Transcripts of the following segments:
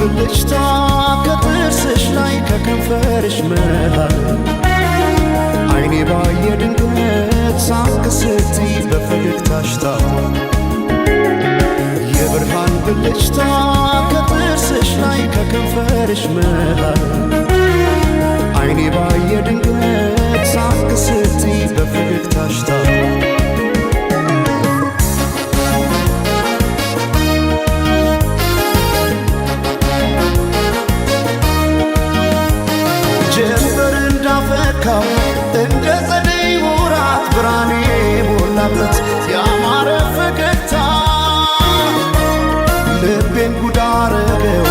ብልጭታ ከጥርስሽ ላይ ከከንፈርሽ መሃል አይኔ ባየ ድንገት ሳቅ ስትይ በፈገግታሽ ታሟል። የብርሃን ብልጭታ ከጥርስሽ ላይ ከከንፈርሽ መሃል አይኔ ባየ ድንገት ሳቅ ስትይ በፈገግታሽ ታሟል። ጀንበር እንዳፈካው እንደ ጸደይ ወራት ብርሃኔ ሞላበት ያማረ ፈገግታ ልቤን ጉድ አረገው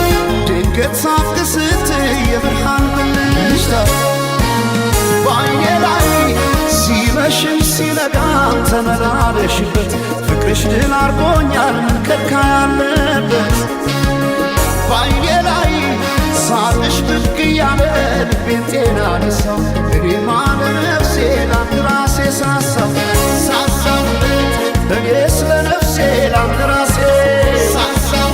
ድንገት ሳቅ ስትይ የብርሃን ብልጭታ በዓይኔ ላይ ሲመሽም ሲነጋም ተመላለሽበት ፍቅርሽ ድል አርጎኛል ከልካ ያለበት በዓይኔ ላይ ሳቅሽ ብቅ እያለ ልቤን ጤና ነሳው እኔማ ለነፍሴ ላንድ ራሴ ሳሳው እኔ ስለ ነፍሴ ላንድ ራሴ ሳሳው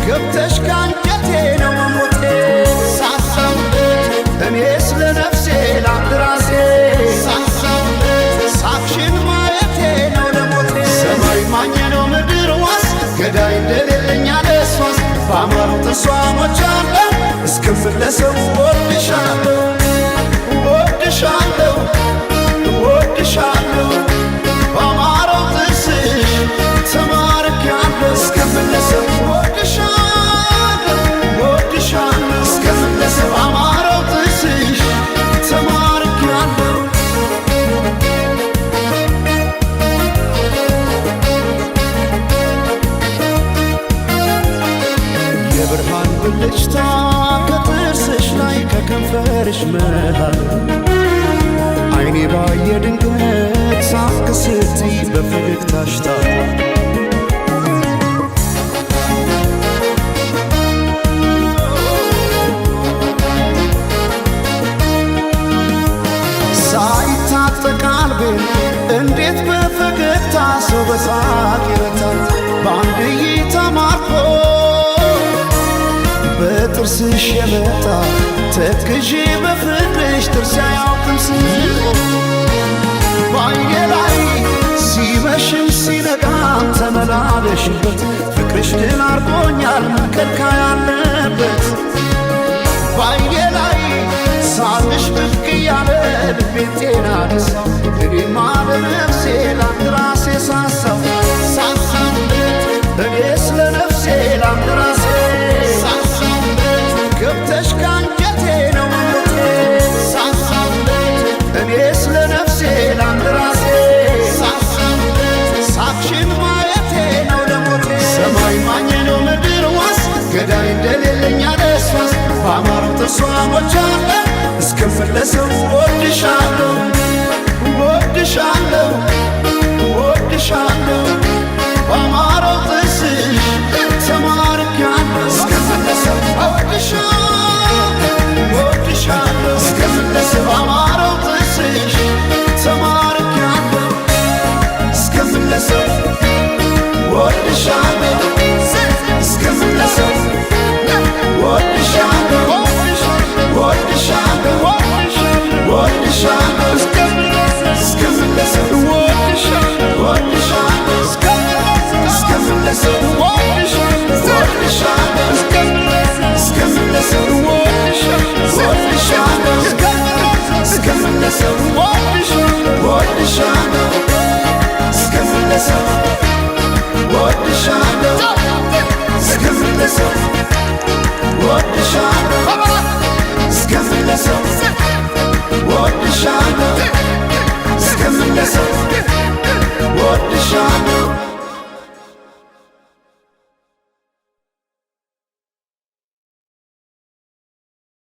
ገብተሽ ካንጀቴ ነው መሞቴ ሳሳው እኔ ስለ ነፍሴ ላንድ ራሴ ሳሳው ሳቅሽን ማየቴ ነው ለሞቴ ሰማይ ማኘ ነው ምድር ዋስ ገዳይ እንደሌለኝ አለሷስ በአማሩ ተስዋሞች አለ እስክመለሰው ወድሻለሁ ወድሻለሁ ወድሻለሁ በአማረው ጥርስሽ ተማርኬያለሁ እስክመለሰው ወድሻለሁ ወድሻለሁ እስክመለሰው በአማረው ጥርስሽ ተማርኬያለሁ። የብርሃን ብልጭታ ከጥርስሽ ላይ ከከንፈርሽ መሃል አይኔ ባየ ድንገት ሳቅ ስትይ በፈገግታሽ ታሟል። ሳይታጠቅ ልቤን እንዴት በፈገግታ ሰው በሳቅ ይረታል በአንድ እይታ ማርኮ በጥርስሽ የመጣ ተክዤ በፍቅርሽ ጥርስ አያውቅም ስንቆ በዓይኔ ላይ ሲመሽም ሲነጋም ተመላለሽበት ፍቅርሽ ድል አርጎኛል ከልካ ያለበት በዓይኔ ላይ ሳቅሽ ብቅ እያለ ልቤን ጤና ነሳው እኔማ ለነፍሴ ላንድ ራሴ ሳሳው እኔ ስለ ነፍሴ ላንድ ራሴ ገብተሽ ካንጀቴ ነው መሞቴ እኔ ስለ ነፍሴ ላንድ ራሴ ሳቅሽን ማየቴ ነው ለሞቴ ሰማይ ማኘ ነው ምድር ዋስ ገዳይ እንደሌለኝ አለሷስ በአማሩ ተስዋሞች አለ እስክመለሰው ወድሻለሁ ወድሻለሁ ወድሻለሁ በአማረው ጥርስሽ ተማርኬያለሁ እስክመለሰው ወድሻለሁ ወድሻለሁ እስክመለሰው በአማረው ጥርስሽ ተማርኬያለሁ እስክመለሰው ወድሻለሁ እስክመለሰው ወድሻለሁ ወድሻለሁ ወድሻለሁ እስክመለሰው ወድሻለሁ ወድሻለሁ እስክመለሰው ወድሻለሁ እስክመለሰው ወድሻለሁ እስክመለሰው